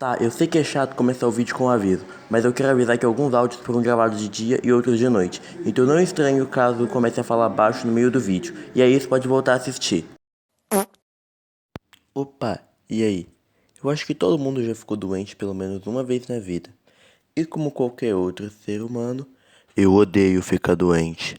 Tá, eu sei que é chato começar o vídeo com um aviso, mas eu quero avisar que alguns áudios foram gravados de dia e outros de noite, então não estranho caso eu comece a falar baixo no meio do vídeo, e aí você pode voltar a assistir. Opa, e aí? Eu acho que todo mundo já ficou doente pelo menos uma vez na vida. E como qualquer outro ser humano, eu odeio ficar doente.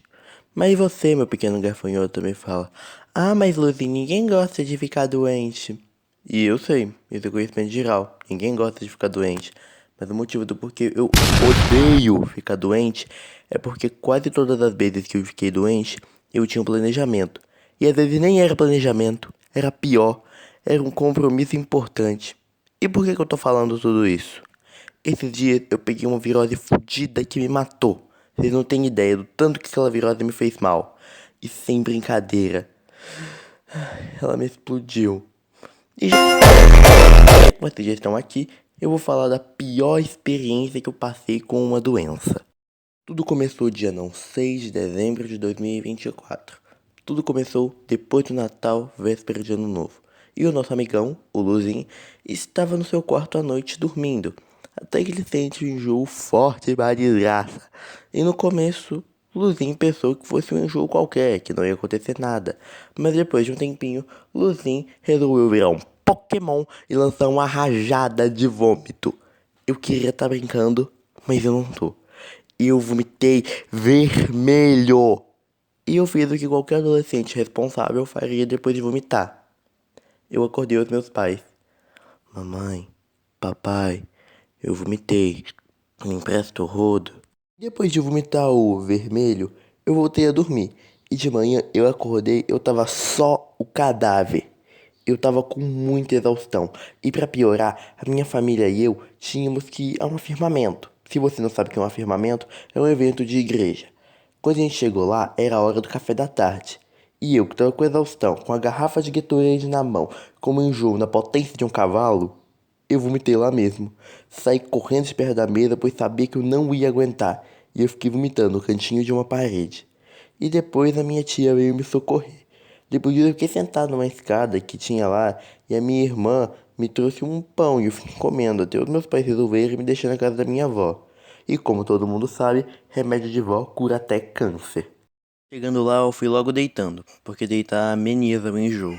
Mas você, meu pequeno gafanhoto, também fala: Ah, mas Luzinho, ninguém gosta de ficar doente. E eu sei, isso é conhecimento geral. Ninguém gosta de ficar doente. Mas o motivo do porquê eu odeio ficar doente é porque quase todas as vezes que eu fiquei doente, eu tinha um planejamento. E às vezes nem era planejamento, era pior, era um compromisso importante. E por que eu tô falando tudo isso? Esses dias eu peguei uma virose fodida que me matou. Vocês não têm ideia do tanto que aquela virose me fez mal. E sem brincadeira, ela me explodiu. E já que vocês já estão aqui, eu vou falar da pior experiência que eu passei com uma doença. Tudo começou dia não 6 de dezembro de 2024. Tudo começou depois do Natal, véspera de Ano Novo. E o nosso amigão, o Luzinho, estava no seu quarto à noite dormindo. Até que ele sente um enjoo forte e desgraça. E no começo, o Luzinho pensou que fosse um enjoo qualquer, que não ia acontecer nada. Mas depois de um tempinho, o Luzinho resolveu virar um Pokémon e lançar uma rajada de vômito. Eu queria estar brincando, mas eu não tô. Eu vomitei vermelho. E eu fiz o que qualquer adolescente responsável faria depois de vomitar. Eu acordei os meus pais. Mamãe, papai, eu vomitei. Me empresta o rodo. Depois de vomitar o vermelho, eu voltei a dormir. E de manhã eu acordei, eu tava só o cadáver. Eu tava com muita exaustão. E pra piorar, a minha família e eu tínhamos que ir a um afirmamento. Se você não sabe o que é um afirmamento, é um evento de igreja. Quando a gente chegou lá, era a hora do café da tarde. E eu, que tava com exaustão, com a garrafa de Gatorade na mão, como um enjoo na potência de um cavalo, eu vomitei lá mesmo. Saí correndo de perto da mesa, pois sabia que eu não ia aguentar. E eu fiquei vomitando no cantinho de uma parede. E depois a minha tia veio me socorrer. Depois disso eu fiquei sentado numa escada que tinha lá, e a minha irmã me trouxe um pão e eu fiquei comendo até os meus pais resolverem me deixar na casa da minha avó. E como todo mundo sabe, remédio de vó cura até câncer. Chegando lá, eu fui logo deitando, porque deitar ameniza o enjoo.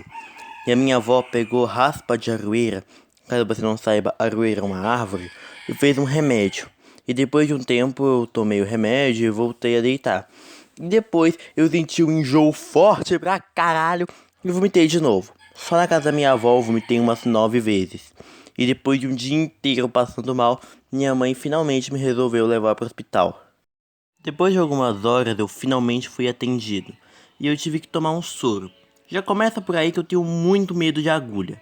E a minha avó pegou raspa de aroeira, caso você não saiba, aroeira é uma árvore, e fez um remédio. E depois de um tempo eu tomei o remédio e voltei a deitar. E depois eu senti um enjoo forte pra caralho e vomitei de novo. Só na casa da minha avó eu vomitei umas 9 vezes. E depois de um dia inteiro passando mal, minha mãe finalmente me resolveu levar para o hospital. Depois de algumas horas eu finalmente fui atendido. E eu tive que tomar um soro. Já começa por aí que eu tenho muito medo de agulha.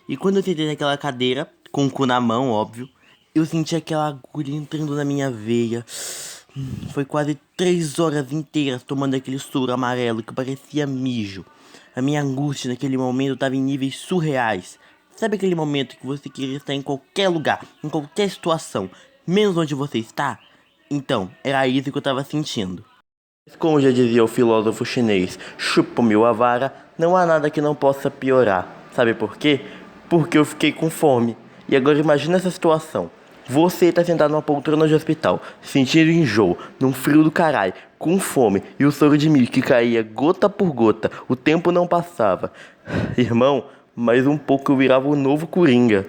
E quando eu sentei naquela cadeira, com o cu na mão, óbvio, eu senti aquela agulha entrando na minha veia. Foi quase 3 horas inteiras tomando aquele soro amarelo que parecia mijo. A minha angústia naquele momento estava em níveis surreais. Sabe aquele momento que você queria estar em qualquer lugar, em qualquer situação, menos onde você está? Então, era isso que eu estava sentindo. Como já dizia o filósofo chinês, chupa-me a vara, não há nada que não possa piorar. Sabe por quê? Porque eu fiquei com fome. E agora imagina essa situação. Você tá sentado numa poltrona de hospital, sentindo enjoo, num frio do caralho, com fome, e o soro de milho que caía gota por gota, o tempo não passava. Irmão, mais um pouco eu virava o novo Coringa.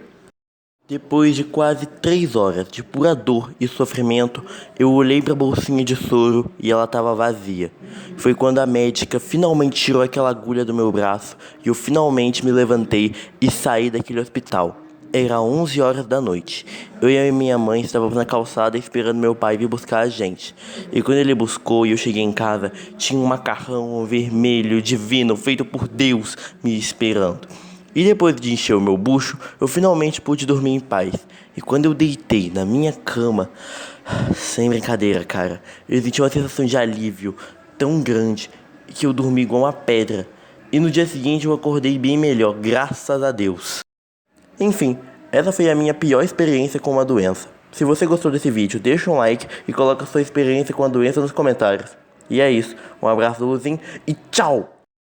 Depois de quase 3 horas de pura dor e sofrimento, eu olhei para a bolsinha de soro e ela estava vazia. Foi quando a médica finalmente tirou aquela agulha do meu braço e eu finalmente me levantei e saí daquele hospital. Era 11 horas da noite. Eu e a minha mãe estávamos na calçada esperando meu pai vir buscar a gente. E quando ele buscou e eu cheguei em casa, tinha um macarrão vermelho divino feito por Deus me esperando. E depois de encher o meu bucho, eu finalmente pude dormir em paz. E quando eu deitei na minha cama, sem brincadeira, cara, eu senti uma sensação de alívio tão grande que eu dormi igual uma pedra. E no dia seguinte eu acordei bem melhor, graças a Deus. Enfim, essa foi a minha pior experiência com uma doença. Se você gostou desse vídeo, deixa um like e coloca sua experiência com a doença nos comentários. E é isso, um abraço, Luzinho, e tchau!